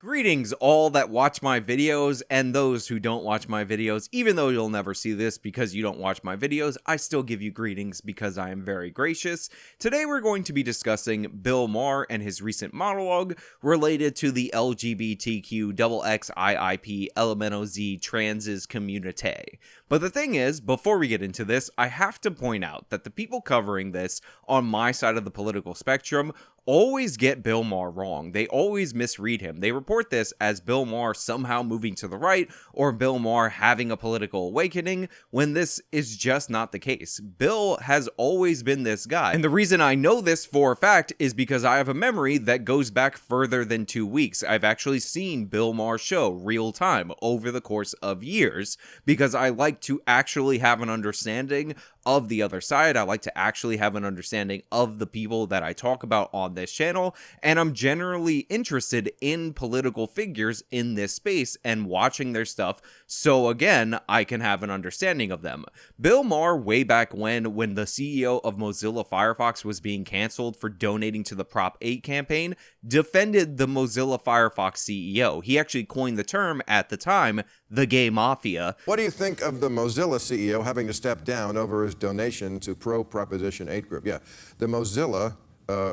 Greetings, all that watch my videos and those who don't watch my videos. Even though you'll never see this because you don't watch my videos, I still give you greetings because I am very gracious. Today we're going to be discussing Bill Maher and his recent monologue related to the LGBTQ XXIIP Elemento Z Tranzez community. But the thing is, before we get into this, I have to point out that the people covering this on my side of the political spectrum always get Bill Maher wrong. They always misread him. They report this as Bill Maher somehow moving to the right or Bill Maher having a political awakening when this is just not the case. Bill has always been this guy. And the reason I know this for a fact is because I have a memory that goes back further than 2 weeks. I've actually seen Bill Maher's show real time over the course of years because I like to actually have an understanding of the other side. I like to actually have an understanding of the people that I talk about on this channel, and I'm generally interested in political figures in this space and watching their stuff, so again, I can have an understanding of them. Bill Maher, way back when the CEO of Mozilla Firefox was being canceled for donating to the Prop 8 campaign, defended the Mozilla Firefox CEO. He actually coined the term at the time, the gay mafia. What do you think of the Mozilla CEO having to step down over his donation to pro-Proposition 8 group? Yeah, the Mozilla,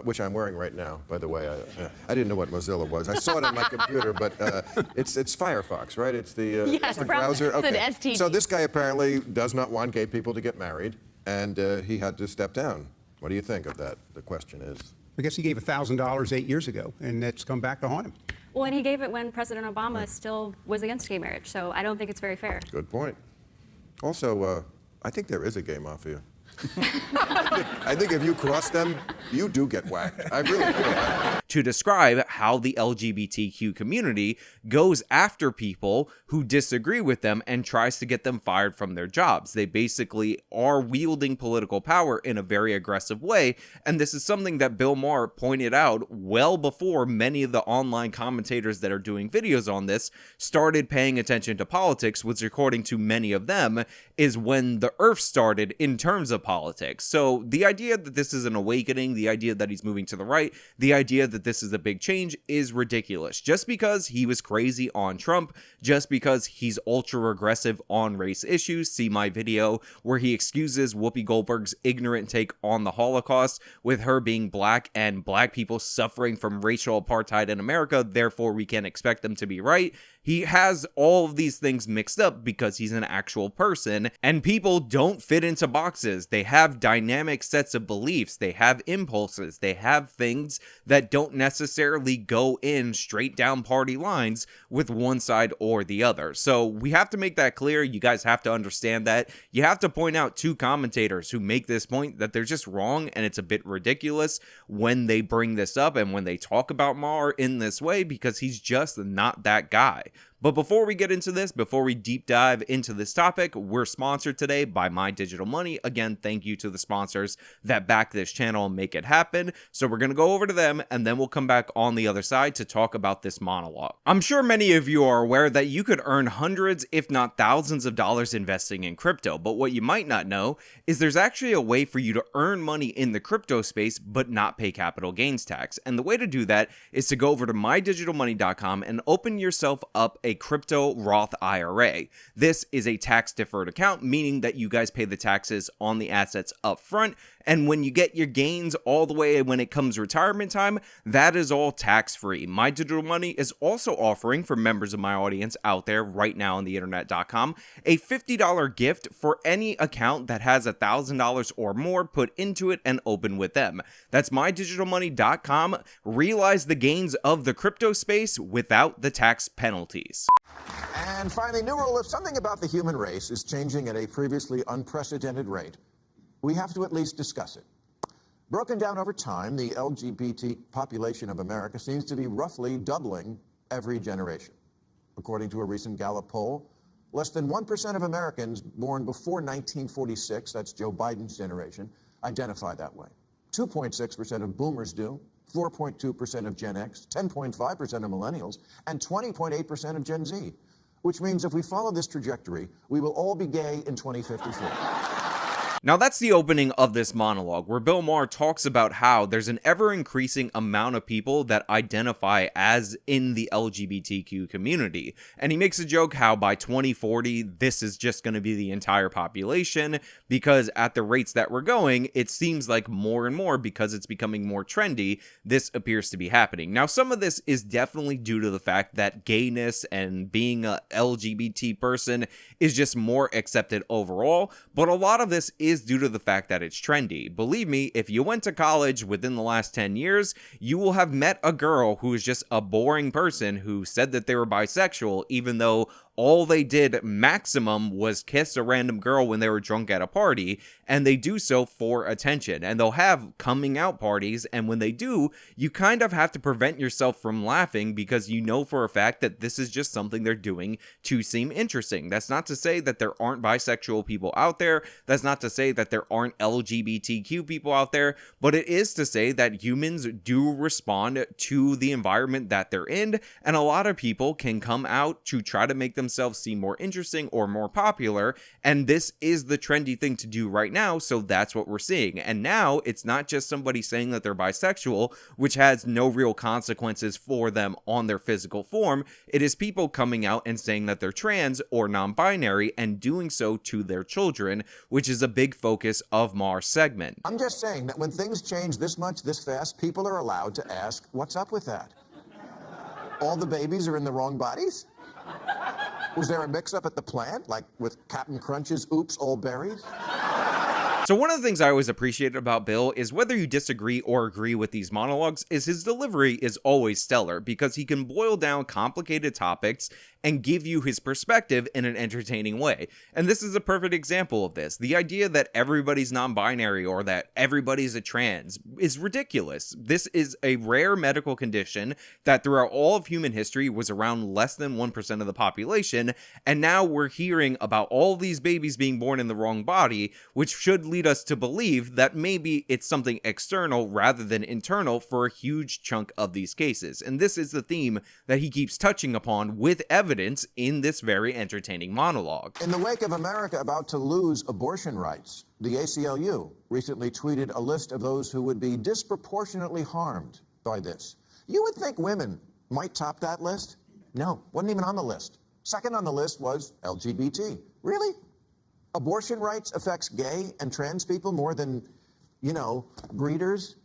which I'm wearing right now, by the way. I didn't know what Mozilla was. I saw it on my computer, but it's Firefox, right? It's the, yes, the browser? Okay. It's an STD. So this guy apparently does not want gay people to get married, and he had to step down. What do you think of that? The question is. I guess he gave $1,000 8 years ago, and it's come back to haunt him. Well, and he gave it when President Obama still was against gay marriage, so I don't think it's very fair. Good point. Also, I think there is a gay mafia. I think if you cross them, you do get whacked. I really feel that. To describe how the LGBTQ community goes after people who disagree with them and tries to get them fired from their jobs. They basically are wielding political power in a very aggressive way, and this is something that Bill Maher pointed out well before many of the online commentators that are doing videos on this started paying attention to politics, which according to many of them is when the earth started in terms of politics. So the idea that this is an awakening, the idea that he's moving to the right, the idea that this is a big change is ridiculous. Just because he was crazy on Trump, just because he's ultra aggressive on race issues, see my video where he excuses Whoopi Goldberg's ignorant take on the Holocaust with her being black and black people suffering from racial apartheid in America, therefore we can't expect them to be right. He has all of these things mixed up because he's an actual person, and people don't fit into boxes. They have dynamic sets of beliefs, they have impulses, they have things that don't necessarily go in straight down party lines with one side or the other. So we have to make that clear. You guys have to understand that. You have to point out to commentators who make this point that they're just wrong and it's a bit ridiculous when they bring this up and when they talk about Maher in this way, because he's just not that guy. But before we get into this, before we deep dive into this topic, we're sponsored today by My Digital Money. Again, thank you to the sponsors that back this channel and make it happen. So we're going to go over to them and then we'll come back on the other side to talk about this monologue. I'm sure many of you are aware that you could earn hundreds, if not thousands of dollars investing in crypto. But what you might not know is there's actually a way for you to earn money in the crypto space but not pay capital gains tax. And the way to do that is to go over to mydigitalmoney.com and open yourself up a crypto Roth IRA. This is a tax deferred account, meaning that you guys pay the taxes on the assets up front, and when you get your gains all the way when it comes retirement time, that is all tax-free. My Digital Money is also offering for members of my audience out there right now on theinternet.com a $50 gift for any account that has $1,000 or more put into it and open with them. That's mydigitalmoney.com. Realize the gains of the crypto space without the tax penalties. And finally, new rule: if something about the human race is changing at a previously unprecedented rate, we have to at least discuss it. Broken down over time, the LGBT population of America seems to be roughly doubling every generation. According to a recent Gallup poll, less than 1% of Americans born before 1946, that's Joe Biden's generation, identify that way. 2.6% of boomers do, 4.2% of Gen X, 10.5% of millennials, and 20.8% of Gen Z. Which means if we follow this trajectory, we will all be gay in 2054. Now that's the opening of this monologue, where Bill Maher talks about how there's an ever-increasing amount of people that identify as in the LGBTQ community. And he makes a joke how by 2040, this is just going to be the entire population, because at the rates that we're going, it seems like more and more, because it's becoming more trendy, this appears to be happening. Now, some of this is definitely due to the fact that gayness and being a LGBT person is just more accepted overall, but a lot of this is due to the fact that it's trendy. Believe me, if you went to college within the last 10 years, you will have met a girl who is just a boring person who said that they were bisexual, even though all they did maximum was kiss a random girl when they were drunk at a party, and they do so for attention. And they'll have coming out parties, and when they do, you kind of have to prevent yourself from laughing because you know for a fact that this is just something they're doing to seem interesting. That's not to say that there aren't bisexual people out there. That's not to say that there aren't LGBTQ people out there, but it is to say that humans do respond to the environment that they're in, and a lot of people can come out to try to make themselves seem more interesting or more popular, and this is the trendy thing to do right now, so that's what we're seeing. And now it's not just somebody saying that they're bisexual, which has no real consequences for them on their physical form. It is people coming out and saying that they're trans or non-binary and doing so to their children, which is a big focus of Maher's segment. I'm just saying that when things change this much, this fast, people are allowed to ask, what's up with that? All the babies are in the wrong bodies? Was there a mix-up at the plant, like with Captain Crunch's Oops, All Buried? So one of the things I always appreciate about Bill is whether you disagree or agree with these monologues is his delivery is always stellar because he can boil down complicated topics and give you his perspective in an entertaining way. And this is a perfect example of this. The idea that everybody's non-binary or that everybody's a trans is ridiculous. This is a rare medical condition that throughout all of human history was around less than 1% of the population, and now we're hearing about all these babies being born in the wrong body, which should lead us to believe that maybe it's something external rather than internal for a huge chunk of these cases. And this is the theme that he keeps touching upon with evidence in this very entertaining monologue. In the wake of America about to lose abortion rights, the ACLU recently tweeted a list of those who would be disproportionately harmed by this. You would think women might top that list? No, wasn't even on the list. Second on the list was LGBT. Really? Abortion rights affects gay and trans people more than, breeders?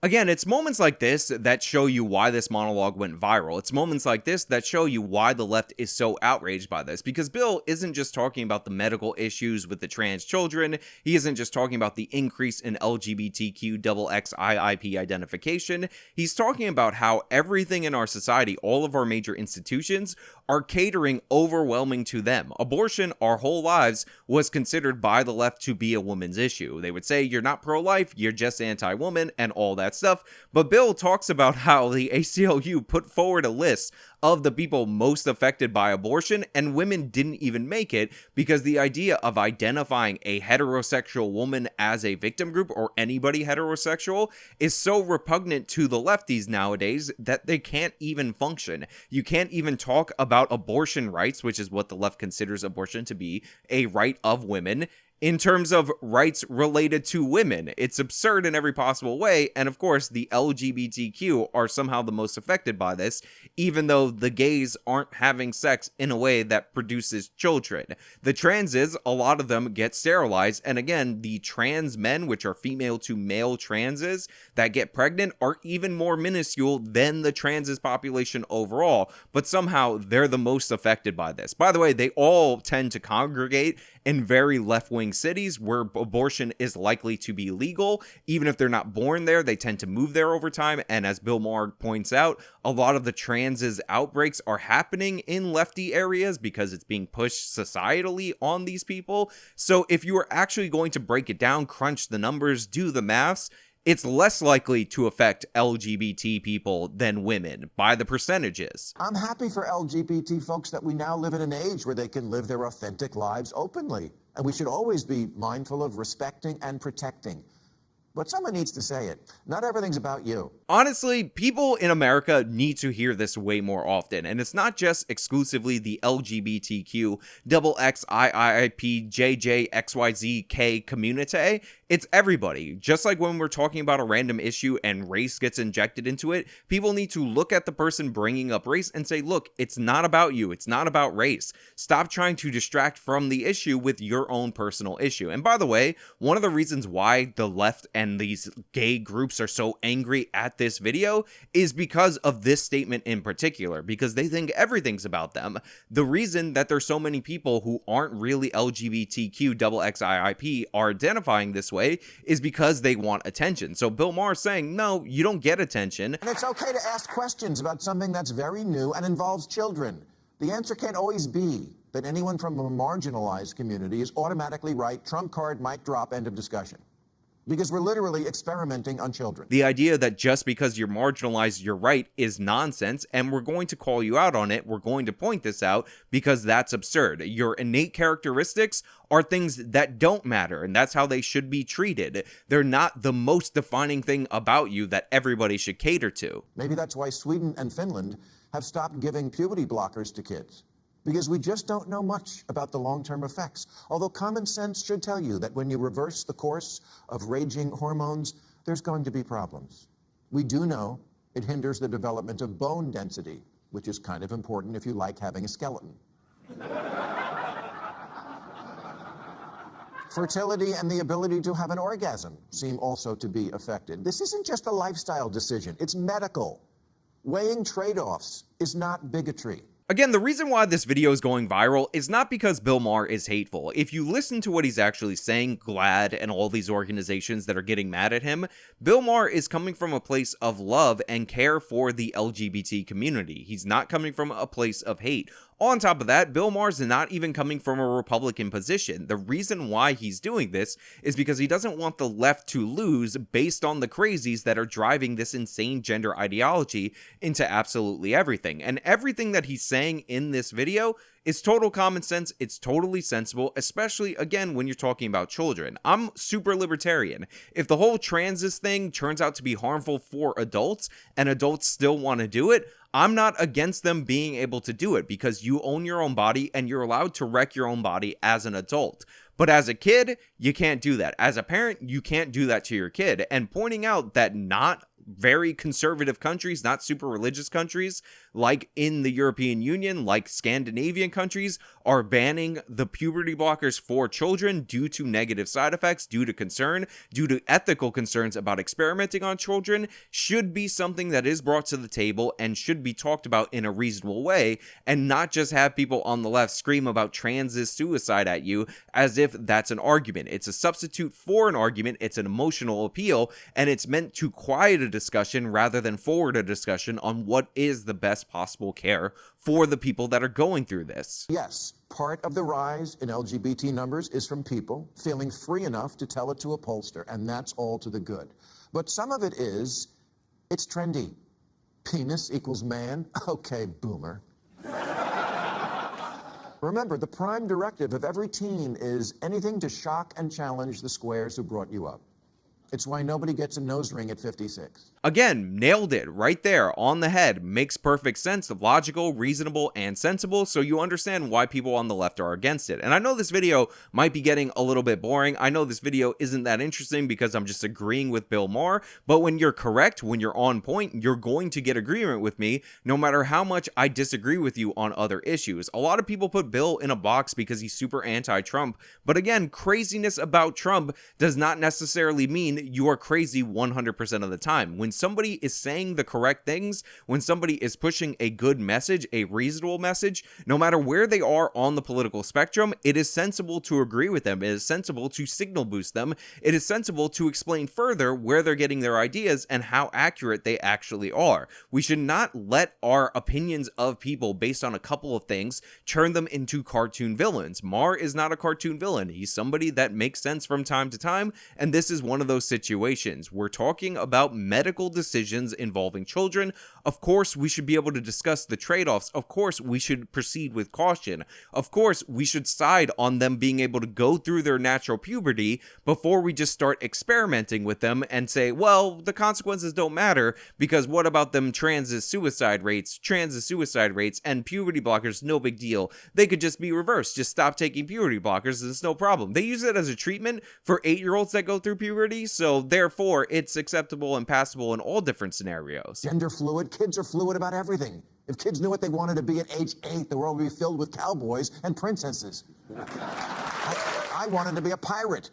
Again, it's moments like this that show you why this monologue went viral. It's moments like this that show you why the left is so outraged by this, because Bill isn't just talking about the medical issues with the trans children. He isn't just talking about the increase in LGBTQ XXIIP identification. He's talking about how everything in our society, all of our major institutions, are catering overwhelming to them. Abortion, our whole lives, was considered by the left to be a woman's issue. They would say, you're not pro-life, you're just anti-woman, and all that stuff. But Bill talks about how the ACLU put forward a list of the people most affected by abortion, and women didn't even make it because the idea of identifying a heterosexual woman as a victim group or anybody heterosexual is so repugnant to the lefties nowadays that they can't even function. You can't even talk about abortion rights, which is what the left considers abortion to be, a right of women, in terms of rights related to women. It's absurd in every possible way, and of course the LGBTQ are somehow the most affected by this, even though the gays aren't having sex in a way that produces children. The transes, a lot of them get sterilized, and again, the trans men, which are female to male transes, that get pregnant are even more minuscule than the transes population overall, but somehow they're the most affected by this. By the way, they all tend to congregate in very left-wing cities where abortion is likely to be legal. Even if they're not born there, they tend to move there over time. And as Bill Maher points out, a lot of the transes outbreaks are happening in lefty areas because it's being pushed societally on these people. So if you are actually going to break it down, crunch the numbers, do the maths, it's less likely to affect LGBT people than women by the percentages. I'm happy for LGBT folks that we now live in an age where they can live their authentic lives openly. And we should always be mindful of respecting and protecting. But someone needs to say it. Not everything's about you. Honestly, people in America need to hear this way more often, and it's not just exclusively the LGBTQ XXIIP JJXYZK community. It's everybody. Just like when we're talking about a random issue and race gets injected into it, people need to look at the person bringing up race and say, look, it's not about you. It's not about race. Stop trying to distract from the issue with your own personal issue. And by the way, one of the reasons why the left and these gay groups are so angry at this video is because of this statement in particular, because they think everything's about them. The reason that there's so many people who aren't really LGBTQ XXIIP are identifying this way is because they want attention. So Bill Maher is saying, no, you don't get attention. And it's okay to ask questions about something that's very new and involves children. The answer can't always be that anyone from a marginalized community is automatically right, trump card, mic drop, end of discussion. Because we're literally experimenting on children. The idea that just because you're marginalized, you're right is nonsense, and we're going to call you out on it. We're going to point this out because that's absurd. Your innate characteristics are things that don't matter, and that's how they should be treated. They're not the most defining thing about you that everybody should cater to. Maybe that's why Sweden and Finland have stopped giving puberty blockers to kids. Because we just don't know much about the long-term effects. Although common sense should tell you that when you reverse the course of raging hormones, there's going to be problems. We do know it hinders the development of bone density, which is kind of important if you like having a skeleton. Fertility and the ability to have an orgasm seem also to be affected. This isn't just a lifestyle decision, it's medical. Weighing trade-offs is not bigotry. Again, the reason why this video is going viral is not because Bill Maher is hateful. If you listen to what he's actually saying, GLAAD and all these organizations that are getting mad at him, Bill Maher is coming from a place of love and care for the LGBT community. He's not coming from a place of hate. On top of that, Bill Maher's not even coming from a Republican position. The reason why he's doing this is because he doesn't want the left to lose based on the crazies that are driving this insane gender ideology into absolutely everything. And everything that he's saying in this video is total common sense. It's totally sensible, especially, again, when you're talking about children. I'm super libertarian. If the whole Tranzez thing turns out to be harmful for adults and adults still want to do it, I'm not against them being able to do it because you own your own body and you're allowed to wreck your own body as an adult. But as a kid, you can't do that. As a parent, you can't do that to your kid. And pointing out that not very conservative countries, not super religious countries, like in the European Union, like Scandinavian countries, are banning the puberty blockers for children due to negative side effects, due to concern, due to ethical concerns about experimenting on children, should be something that is brought to the table and should be talked about in a reasonable way, and not just have people on the left scream about Tranzez suicide at you as if that's an argument. It's a substitute for an argument, it's an emotional appeal, and it's meant to quiet a discussion rather than forward a discussion on what is the best possible care for the people that are going through this. Yes, part of the rise in LGBT numbers is from people feeling free enough to tell it to a pollster, and that's all to the good. But some of it is, it's trendy. Penis equals man? Okay, boomer. Remember, the prime directive of every teen is anything to shock and challenge the squares who brought you up. It's why nobody gets a nose ring at 56. Again, nailed it right there on the head. Makes perfect sense, logical, reasonable, and sensible, so you understand why people on the left are against it. And I know this video might be getting a little bit boring. I know this video isn't that interesting because I'm just agreeing with Bill Maher, but when you're correct, when you're on point, you're going to get agreement with me no matter how much I disagree with you on other issues. A lot of people put Bill in a box because he's super anti-Trump, but again, craziness about Trump does not necessarily mean you are crazy 100% of the time. When somebody is saying the correct things, when somebody is pushing a good message, a reasonable message, no matter where they are on the political spectrum, it is sensible to agree with them. It is sensible to signal boost them. It is sensible to explain further where they're getting their ideas and how accurate they actually are. We should not let our opinions of people based on a couple of things turn them into cartoon villains. Maher is not a cartoon villain. He's somebody that makes sense from time to time, and this is one of those those situations. We're talking about medical decisions involving children. Of course, we should be able to discuss the trade-offs. Of course, we should proceed with caution. Of course, we should side on them being able to go through their natural puberty before we just start experimenting with them and say, well, the consequences don't matter, because what about them Tranzez suicide rates, and puberty blockers? No big deal. They could just be reversed. Just stop taking puberty blockers. It's no problem. They use it as a treatment for 8-year-olds that go through puberty, so therefore it's acceptable and passable in all different scenarios. Gender fluid. Kids are fluid about everything. If kids knew what they wanted to be at age 8, the world would be filled with cowboys and princesses. I wanted to be a pirate.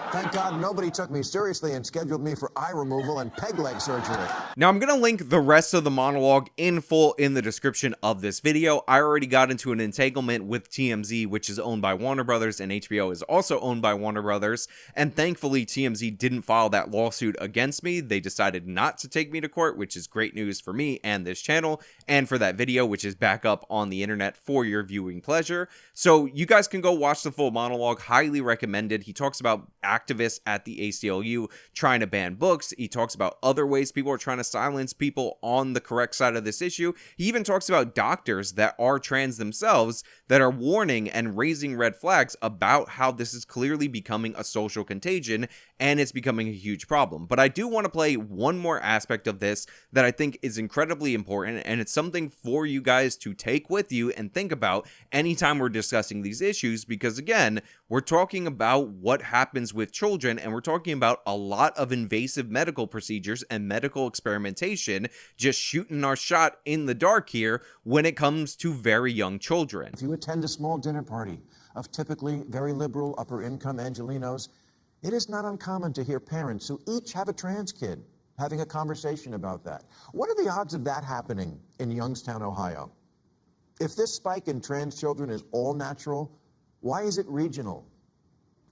Thank God nobody took me seriously and scheduled me for eye removal and peg leg surgery. Now, I'm going to link the rest of the monologue in full in the description of this video. I already got into an entanglement with TMZ, which is owned by Warner Brothers, and HBO is also owned by Warner Brothers. And thankfully, TMZ didn't file that lawsuit against me. They decided not to take me to court, which is great news for me and this channel, and for that video, which is back up on the internet for your viewing pleasure. So you guys can go watch the full monologue. Highly recommended. He talks about activists at the ACLU trying to ban books. He talks about other ways people are trying to silence people on the correct side of this issue. He even talks about doctors that are trans themselves that are warning and raising red flags about how this is clearly becoming a social contagion and it's becoming a huge problem. But I do want to play one more aspect of this that I think is incredibly important, and it's something for you guys to take with you and think about anytime we're discussing these issues, because again, we're talking about what happens with children, and we're talking about a lot of invasive medical procedures and medical experimentation, just shooting our shot in the dark here when it comes to very young children. If you attend a small dinner party of typically very liberal upper-income Angelenos, it is not uncommon to hear parents who each have a trans kid having a conversation about that. What are the odds of that happening in Youngstown, Ohio? If this spike in trans children is all natural, why is it regional?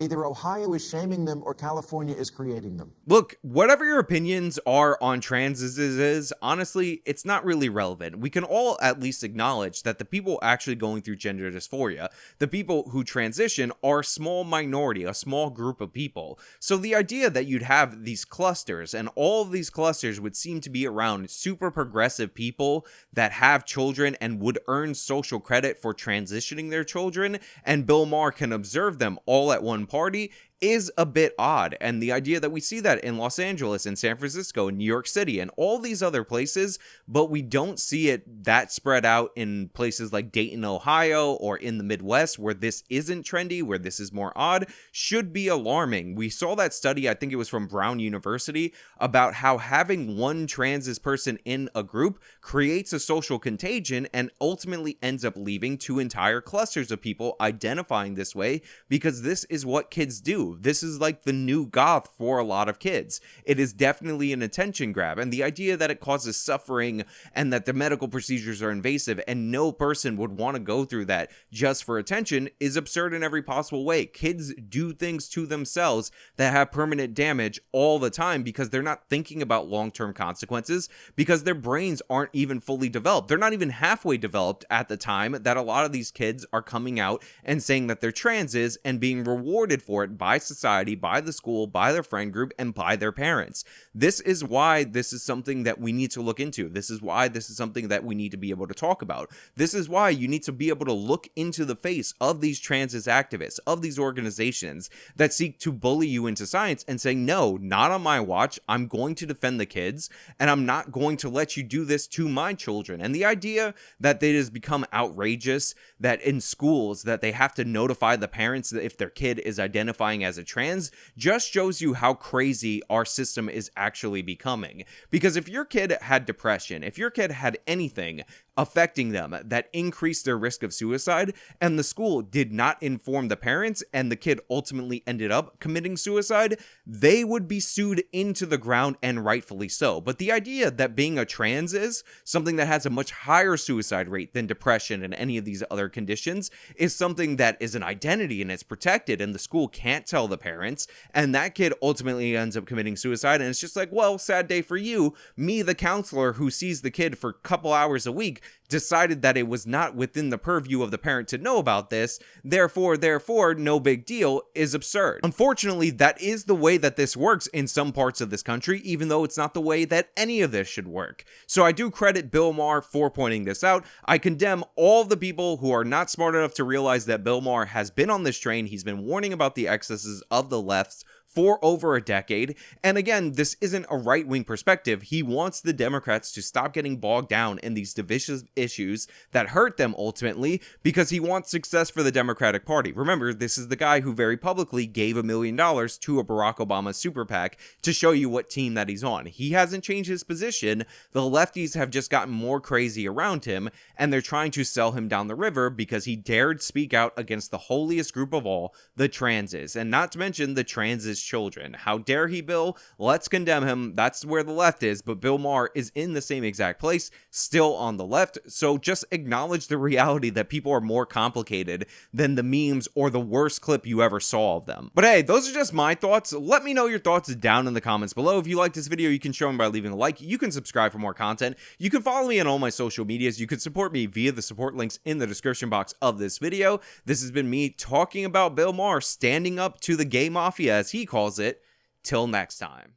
Either Ohio is shaming them or California is creating them. Look, whatever your opinions are on Tranzez, honestly, it's not really relevant. We can all at least acknowledge that the people actually going through gender dysphoria, the people who transition, are a small minority, a small group of people. So the idea that you'd have these clusters, and all of these clusters would seem to be around super progressive people that have children and would earn social credit for transitioning their children, and Bill Maher can observe them all at one party, is a bit odd. And the idea that we see that in Los Angeles and San Francisco and New York City and all these other places, but we don't see it that spread out in places like Dayton, Ohio, or in the Midwest where this isn't trendy, where this is more odd, should be alarming. We saw that study, I think it was from Brown University, about how having one trans person in a group creates a social contagion and ultimately ends up leaving to entire clusters of people identifying this way, because this is what kids do. This is like the new goth for a lot of kids. It is definitely an attention grab, and the idea that it causes suffering and that the medical procedures are invasive and no person would want to go through that just for attention is absurd in every possible way. Kids do things to themselves that have permanent damage all the time because they're not thinking about long-term consequences, because their brains aren't even fully developed. They're not even halfway developed at the time that a lot of these kids are coming out and saying that they're transes and being rewarded for it by society, by the school, by their friend group, and by their parents. This is why this is something that we need to look into. This is why this is something that we need to be able to talk about. This is why you need to be able to look into the face of these Tranzez activists, of these organizations that seek to bully you into science and say, no, not on my watch. I'm going to defend the kids, and I'm not going to let you do this to my children. And the idea that it has become outrageous that in schools that they have to notify the parents that if their kid is identifying as a trans just shows you how crazy our system is actually becoming. Because if your kid had depression, if your kid had anything affecting them that increased their risk of suicide, and the school did not inform the parents, and the kid ultimately ended up committing suicide, they would be sued into the ground, and rightfully so. But the idea that being a trans is something that has a much higher suicide rate than depression and any of these other conditions is something that is an identity and it's protected, and the school can't tell tell the parents, and that kid ultimately ends up committing suicide. And it's just like, well, sad day for you. Me, the counselor who sees the kid for a couple hours a week, decided that it was not within the purview of the parent to know about this, therefore, no big deal, is absurd. Unfortunately, that is the way that this works in some parts of this country, even though it's not the way that any of this should work. So I do credit Bill Maher for pointing this out. I condemn all the people who are not smart enough to realize that Bill Maher has been on this train. He's been warning about the excesses of the left for over a decade. And again, this isn't a right-wing perspective. He wants the Democrats to stop getting bogged down in these divisive issues that hurt them ultimately, because he wants success for the Democratic Party. Remember, this is the guy who very publicly gave $1 million to a Barack Obama super PAC to show you what team that he's on. He hasn't changed his position. The lefties have just gotten more crazy around him, and they're trying to sell him down the river because he dared speak out against the holiest group of all, the Tranzes, and not to mention the Tranzes children. How dare he, Bill? Let's condemn him. That's where the left is, but Bill Maher is in the same exact place, still on the left. So just acknowledge the reality that people are more complicated than the memes or the worst clip you ever saw of them. But hey, those are just my thoughts. Let me know your thoughts down in the comments below. If you like this video, you can show me by leaving a like. You can subscribe for more content. You can follow me on all my social medias. You can support me via the support links in the description box of this video. This has been me talking about Bill Maher standing up to the gay mafia, as he calls it. Till next time.